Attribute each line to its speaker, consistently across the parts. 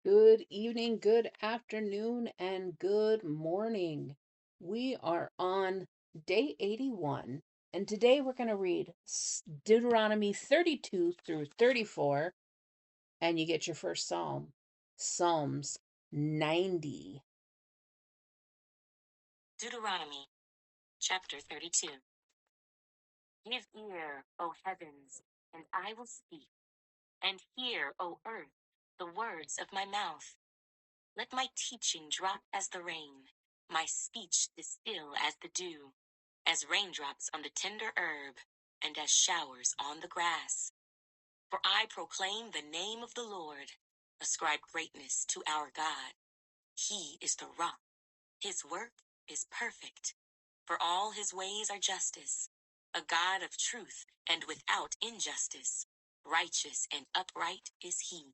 Speaker 1: Good evening, good afternoon, and good morning. We are on day 81, and today we're going to read Deuteronomy 32 through 34, and you get your first psalm, Psalms 90.
Speaker 2: Deuteronomy chapter 32. Give ear, O heavens, and I will speak, and hear, O earth, the words of my mouth. Let my teaching drop as the rain, my speech distill as the dew, as raindrops on the tender herb, and as showers on the grass. For I proclaim the name of the Lord, ascribe greatness to our God. He is the rock, his work is perfect, for all his ways are justice, a God of truth and without injustice. Righteous and upright is he.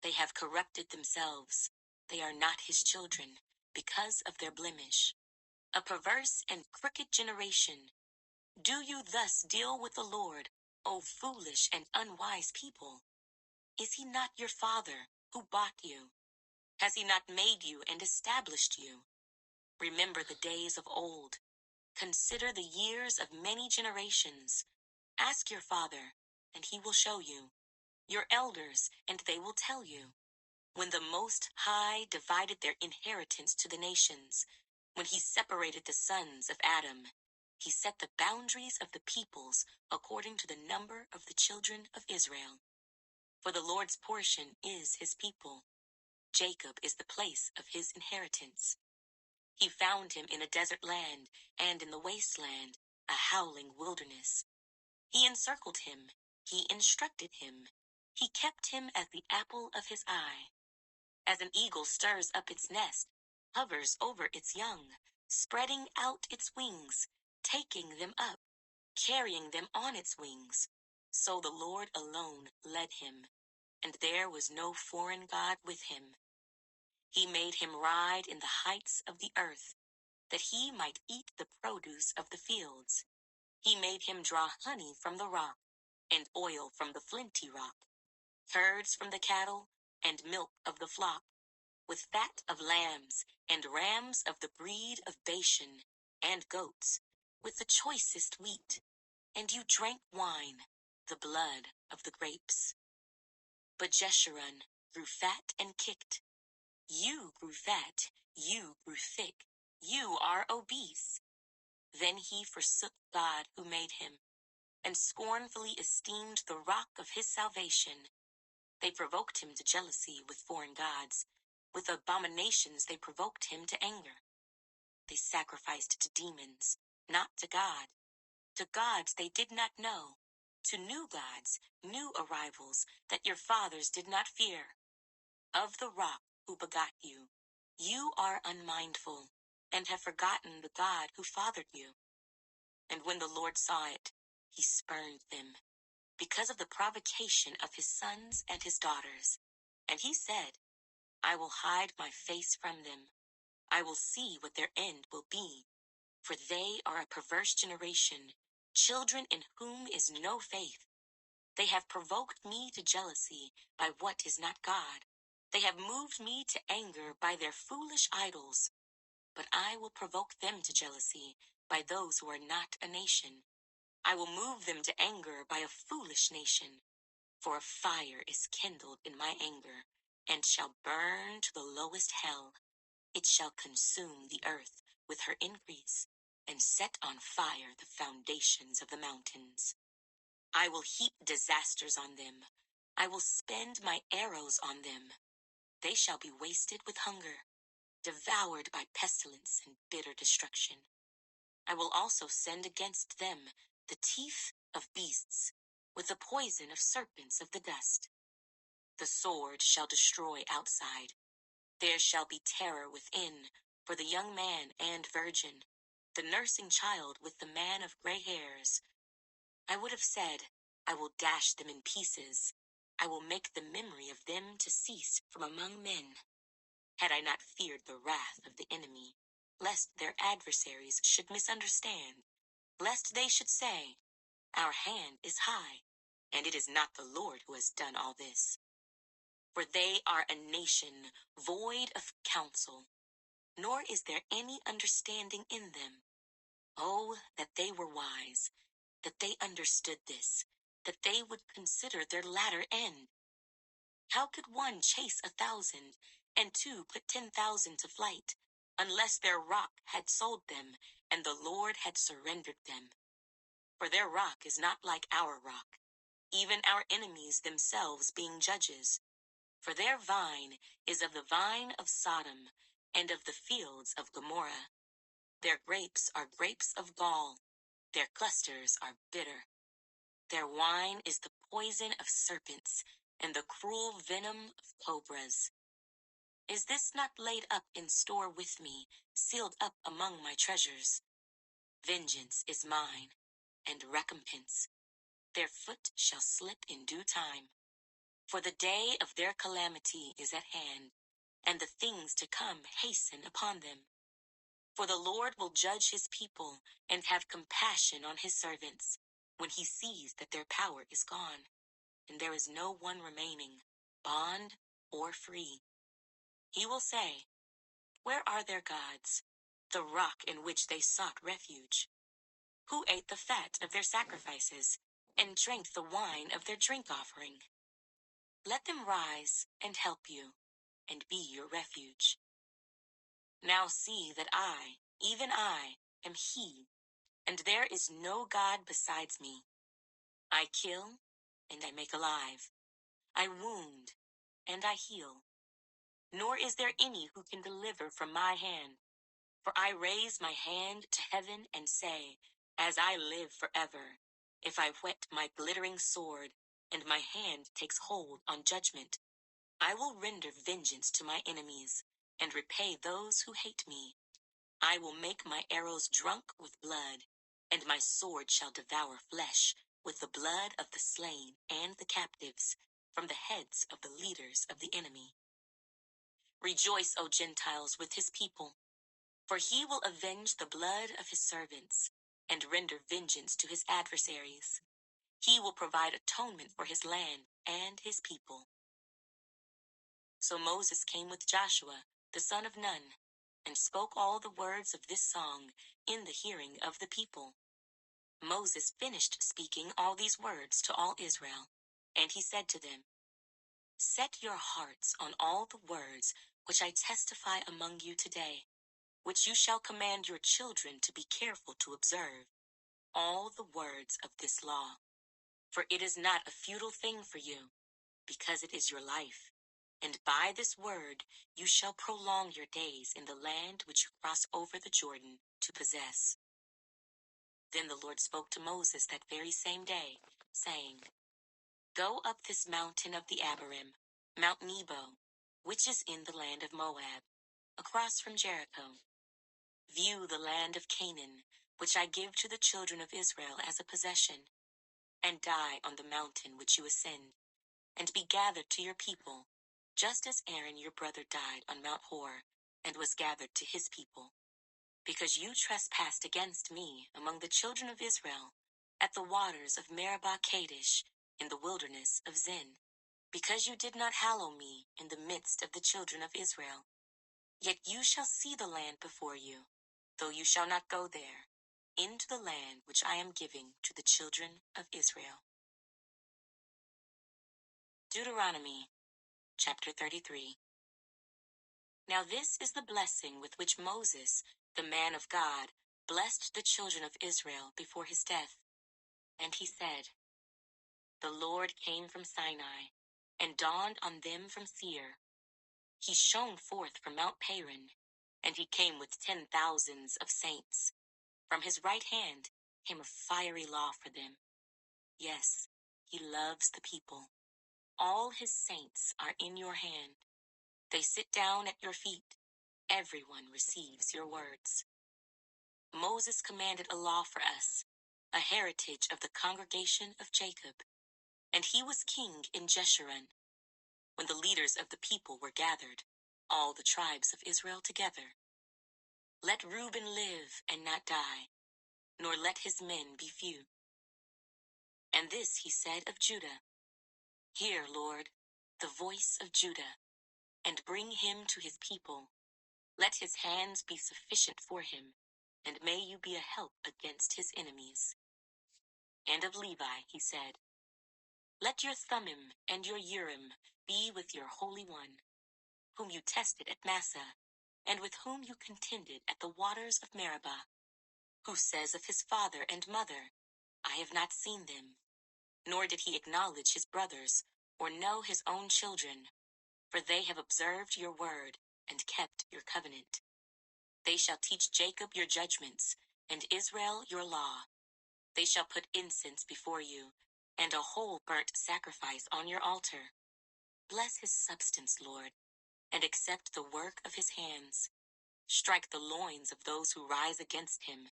Speaker 2: They have corrupted themselves. They are not his children, because of their blemish. A perverse and crooked generation. Do you thus deal with the Lord, O foolish and unwise people? Is he not your father, who bought you? Has he not made you and established you? Remember the days of old. Consider the years of many generations. Ask your father, and he will show you. Your elders, and they will tell you. When the Most High divided their inheritance to the nations, when he separated the sons of Adam, he set the boundaries of the peoples according to the number of the children of Israel. For the Lord's portion is his people. Jacob is the place of his inheritance. He found him in a desert land and in the wasteland, a howling wilderness. He encircled him. He instructed him. He kept him as the apple of his eye. As an eagle stirs up its nest, hovers over its young, spreading out its wings, taking them up, carrying them on its wings. So the Lord alone led him, and there was no foreign God with him. He made him ride in the heights of the earth, that he might eat the produce of the fields. He made him draw honey from the rock, and oil from the flinty rock, curds from the cattle, and milk of the flock, with fat of lambs, and rams of the breed of Bashan, and goats, with the choicest wheat. And you drank wine, the blood of the grapes. But Jeshurun grew fat and kicked. You grew fat, you grew thick, you are obese. Then he forsook God who made him, and scornfully esteemed the rock of his salvation. They provoked him to jealousy with foreign gods. With abominations they provoked him to anger. They sacrificed to demons, not to God. To gods they did not know. To new gods, new arrivals, that your fathers did not fear. Of the rock who begot you, you are unmindful, and have forgotten the God who fathered you. And when the Lord saw it, he spurned them, because of the provocation of his sons and his daughters. And he said, I will hide my face from them. I will see what their end will be. For they are a perverse generation, children in whom is no faith. They have provoked me to jealousy by what is not God. They have moved me to anger by their foolish idols. But I will provoke them to jealousy by those who are not a nation. I will move them to anger by a foolish nation. For a fire is kindled in my anger, and shall burn to the lowest hell. It shall consume the earth with her increase, and set on fire the foundations of the mountains. I will heap disasters on them. I will spend my arrows on them. They shall be wasted with hunger, devoured by pestilence and bitter destruction. I will also send against them the teeth of beasts, with the poison of serpents of the dust. The sword shall destroy outside. There shall be terror within, for the young man and virgin, the nursing child with the man of gray hairs. I would have said, I will dash them in pieces. I will make the memory of them to cease from among men. Had I not feared the wrath of the enemy, lest their adversaries should misunderstand, lest they should say, Our hand is high, and it is not the Lord who has done all this. For they are a nation void of counsel, nor is there any understanding in them. Oh, that they were wise, that they understood this, that they would consider their latter end. How could one chase 1,000, and two put 10,000 to flight, unless their rock had sold them, and the Lord had surrendered them? For their rock is not like our rock, even our enemies themselves being judges. For their vine is of the vine of Sodom, and of the fields of Gomorrah. Their grapes are grapes of gall, their clusters are bitter. Their wine is the poison of serpents, and the cruel venom of cobras. Is this not laid up in store with me, sealed up among my treasures? Vengeance is mine, and recompense. Their foot shall slip in due time. For the day of their calamity is at hand, and the things to come hasten upon them. For the Lord will judge his people, and have compassion on his servants, when he sees that their power is gone, and there is no one remaining, bond or free. He will say, where are their gods, the rock in which they sought refuge? Who ate the fat of their sacrifices, and drank the wine of their drink offering? Let them rise and help you, and be your refuge. Now see that I, even I, am he, and there is no God besides me. I kill, and I make alive. I wound, and I heal. Nor is there any who can deliver from my hand. For I raise my hand to heaven and say, as I live forever, if I whet my glittering sword, and my hand takes hold on judgment, I will render vengeance to my enemies, and repay those who hate me. I will make my arrows drunk with blood, and my sword shall devour flesh, with the blood of the slain and the captives, from the heads of the leaders of the enemy. Rejoice, O Gentiles, with his people, for he will avenge the blood of his servants, and render vengeance to his adversaries. He will provide atonement for his land and his people. So Moses came with Joshua, the son of Nun, and spoke all the words of this song in the hearing of the people. Moses finished speaking all these words to all Israel, and he said to them, set your hearts on all the words which I testify among you today, which you shall command your children to be careful to observe, all the words of this law. For it is not a futile thing for you, because it is your life. And by this word you shall prolong your days in the land which you cross over the Jordan to possess. Then the Lord spoke to Moses that very same day, saying, go up this mountain of the Abarim, Mount Nebo, which is in the land of Moab, across from Jericho. View the land of Canaan, which I give to the children of Israel as a possession, and die on the mountain which you ascend, and be gathered to your people, just as Aaron your brother died on Mount Hor, and was gathered to his people. Because you trespassed against me among the children of Israel, at the waters of Meribah Kadesh, in the wilderness of Zin. Because you did not hallow me in the midst of the children of Israel. Yet you shall see the land before you, though you shall not go there, into the land which I am giving to the children of Israel. Deuteronomy, chapter 33. Now this is the blessing with which Moses, the man of God, blessed the children of Israel before his death. And he said, the Lord came from Sinai, and dawned on them from Seir. He shone forth from Mount Paran, and he came with 10,000s of saints. From his right hand came a fiery law for them. Yes, he loves the people. All his saints are in your hand. They sit down at your feet. Everyone receives your words. Moses commanded a law for us, a heritage of the congregation of Jacob. And he was king in Jeshurun. When the leaders of the people were gathered, all the tribes of Israel together. Let Reuben live and not die, nor let his men be few. And this he said of Judah, hear, Lord, the voice of Judah, and bring him to his people. Let his hands be sufficient for him, and may you be a help against his enemies. And of Levi he said, Let your Thummim and your Urim be with your Holy One, whom you tested at Massah, and with whom you contended at the waters of Meribah, who says of his father and mother, I have not seen them, nor did he acknowledge his brothers, or know his own children, for they have observed your word, and kept your covenant. They shall teach Jacob your judgments, and Israel your law. They shall put incense before you, and a whole burnt sacrifice on your altar. Bless his substance, Lord, and accept the work of his hands. Strike the loins of those who rise against him,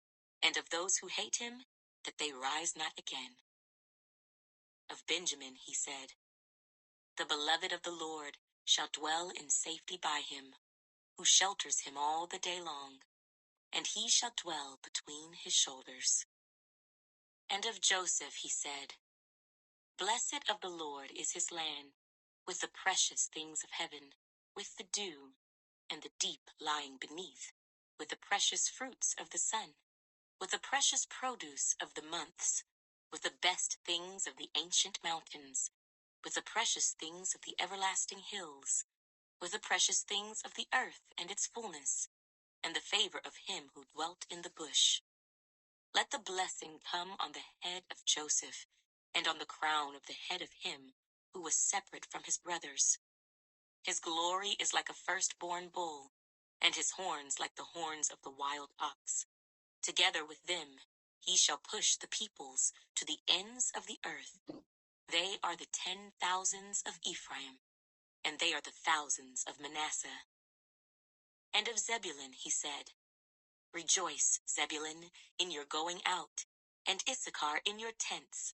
Speaker 2: and of those who hate him, that they rise not again. Of Benjamin he said, The beloved of the Lord shall dwell in safety by him, who shelters him all the day long, and he shall dwell between his shoulders. And of Joseph he said, Blessed of the Lord is his land, with the precious things of heaven, with the dew, and the deep lying beneath, with the precious fruits of the sun, with the precious produce of the months, with the best things of the ancient mountains, with the precious things of the everlasting hills, with the precious things of the earth and its fullness, and the favor of him who dwelt in the bush. Let the blessing come on the head of Joseph, and on the crown of the head of him who was separate from his brothers. His glory is like a firstborn bull, and his horns like the horns of the wild ox. Together with them he shall push the peoples to the ends of the earth. They are the 10,000s of Ephraim, and they are the thousands of Manasseh. And of Zebulun he said, Rejoice, Zebulun, in your going out, and Issachar in your tents.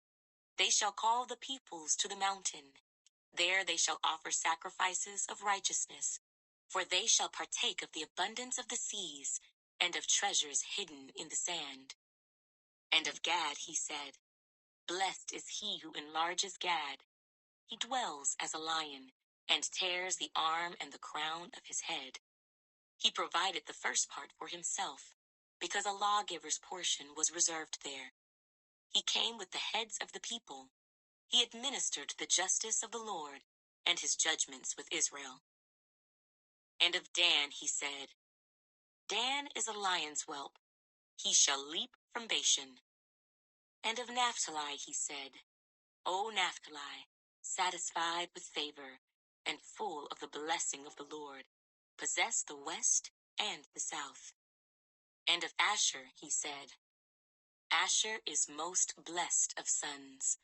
Speaker 2: They shall call the peoples to the mountain. There they shall offer sacrifices of righteousness, for they shall partake of the abundance of the seas, and of treasures hidden in the sand. And of Gad he said, Blessed is he who enlarges Gad. He dwells as a lion, and tears the arm and the crown of his head. He provided the first part for himself, because a lawgiver's portion was reserved there. He came with the heads of the people. He administered the justice of the Lord, and his judgments with Israel. And of Dan he said, Dan is a lion's whelp. He shall leap from Bashan. And of Naphtali he said, O Naphtali, satisfied with favor, and full of the blessing of the Lord, possess the west and the south. And of Asher he said, Asher is most blessed of sons.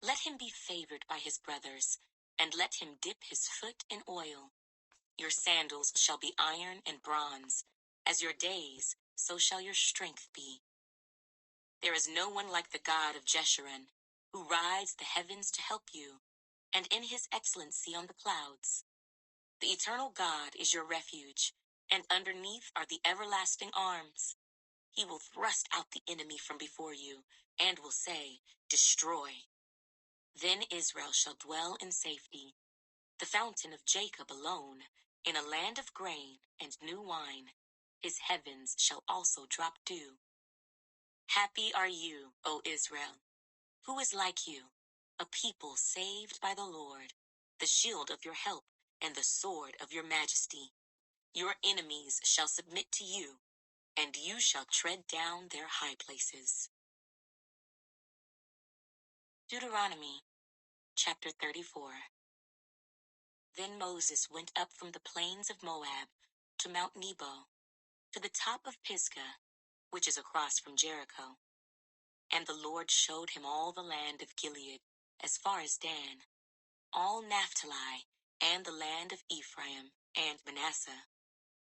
Speaker 2: Let him be favored by his brothers, and let him dip his foot in oil. Your sandals shall be iron and bronze. As your days, so shall your strength be. There is no one like the God of Jeshurun, who rides the heavens to help you, and in his excellency on the clouds. The eternal God is your refuge, and underneath are the everlasting arms. He will thrust out the enemy from before you, and will say, Destroy. Then Israel shall dwell in safety, the fountain of Jacob alone, in a land of grain and new wine. His heavens shall also drop dew. Happy are you, O Israel. Who is like you? A people saved by the Lord, the shield of your help, and the sword of your majesty. Your enemies shall submit to you, and you shall tread down their high places. Deuteronomy chapter 34. Then Moses went up from the plains of Moab to Mount Nebo, to the top of Pisgah, which is across from Jericho. And the Lord showed him all the land of Gilead, as far as Dan, all Naphtali, and the land of Ephraim and Manasseh,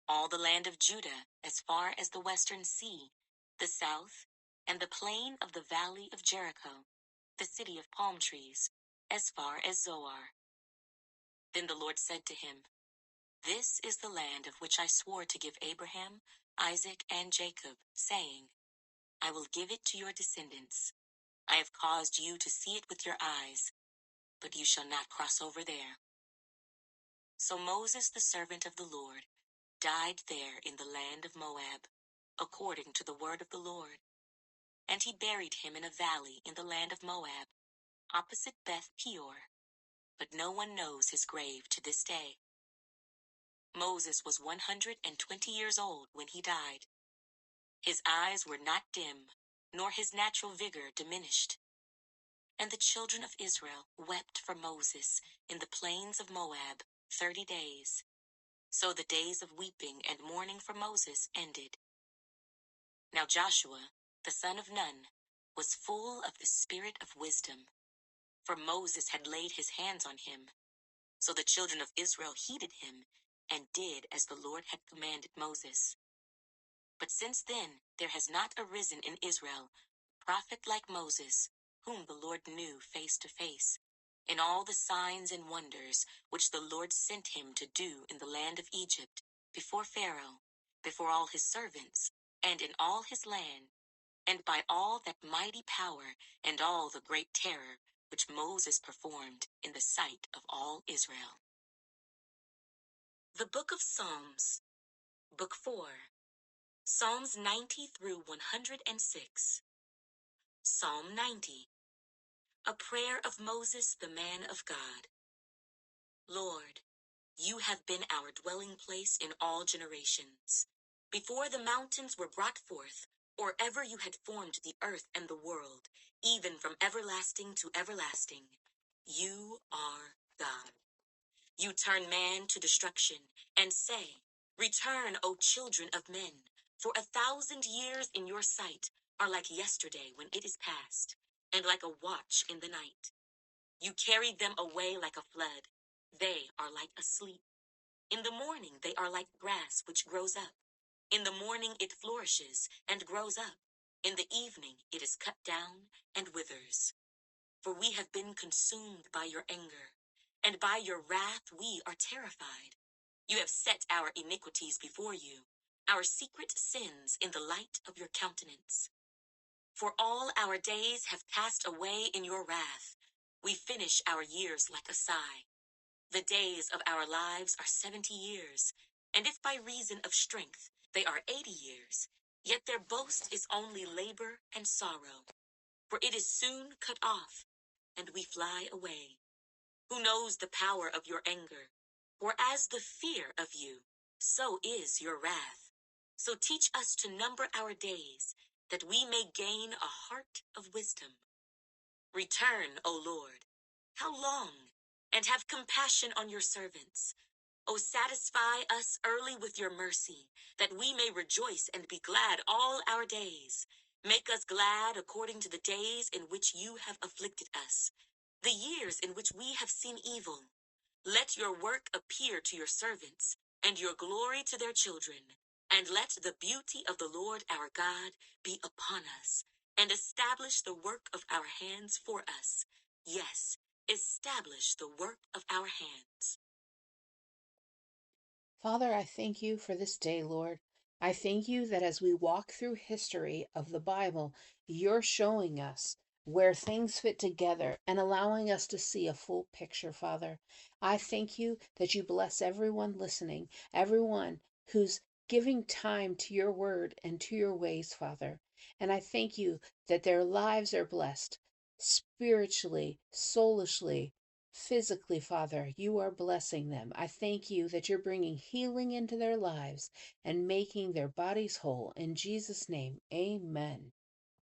Speaker 2: all the land of Judah, as far as the western sea, the south, and the plain of the valley of Jericho, the city of palm trees, as far as Zoar. Then the Lord said to him, This is the land of which I swore to give Abraham, Isaac, and Jacob, saying, I will give it to your descendants. I have caused you to see it with your eyes, but you shall not cross over there. So Moses, the servant of the Lord, died there in the land of Moab, according to the word of the Lord. And he buried him in a valley in the land of Moab, opposite Beth Peor. But no one knows his grave to this day. Moses was 120 years old when he died. His eyes were not dim, nor his natural vigor diminished. And the children of Israel wept for Moses in the plains of Moab 30 days. So the days of weeping and mourning for Moses ended. Now Joshua, the son of Nun, was full of the spirit of wisdom, for Moses had laid his hands on him. So the children of Israel heeded him and did as the Lord had commanded Moses. But since then there has not arisen in Israel a prophet like Moses, whom the Lord knew face to face, in all the signs and wonders which the Lord sent him to do in the land of Egypt, before Pharaoh, before all his servants, and in all his land, and by all that mighty power and all the great terror which Moses performed in the sight of all Israel. The Book of Psalms, Book 4, Psalms 90 through 106. Psalm 90, a prayer of Moses, the man of God. Lord, you have been our dwelling place in all generations. Before the mountains were brought forth, or ever you had formed the earth and the world, even from everlasting to everlasting, you are God. You turn man to destruction, and say, Return, O children of men, for 1,000 years in your sight are like yesterday when it is past, and like a watch in the night. You carried them away like a flood. They are like asleep. In the morning they are like grass which grows up. In the morning it flourishes and grows up. In the evening it is cut down and withers. For we have been consumed by your anger, and by your wrath we are terrified. You have set our iniquities before you, our secret sins in the light of your countenance. For all our days have passed away in your wrath. We finish our years like a sigh. The days of our lives are 70 years, and if by reason of strength they are 80 years, yet their boast is only labor and sorrow. For it is soon cut off, and we fly away. Who knows the power of your anger? For as the fear of you, so is your wrath. So teach us to number our days, that we may gain a heart of wisdom. Return, O Lord. How long? And have compassion on your servants. O satisfy us early with your mercy, that we may rejoice and be glad all our days. Make us glad according to the days in which you have afflicted us, the years in which we have seen evil. Let your work appear to your servants, and your glory to their children. And let the beauty of the Lord our God be upon us, and establish the work of our hands for us. Yes, establish the work of our hands.
Speaker 1: Father, I thank you for this day, Lord. I thank you that as we walk through history of the Bible, you're showing us where things fit together and allowing us to see a full picture, Father. I thank you that you bless everyone listening, everyone who's giving time to your word and to your ways, Father. And I thank you that their lives are blessed spiritually, soulishly, physically, Father. You are blessing them. I thank you that you're bringing healing into their lives and making their bodies whole. In Jesus' name, amen.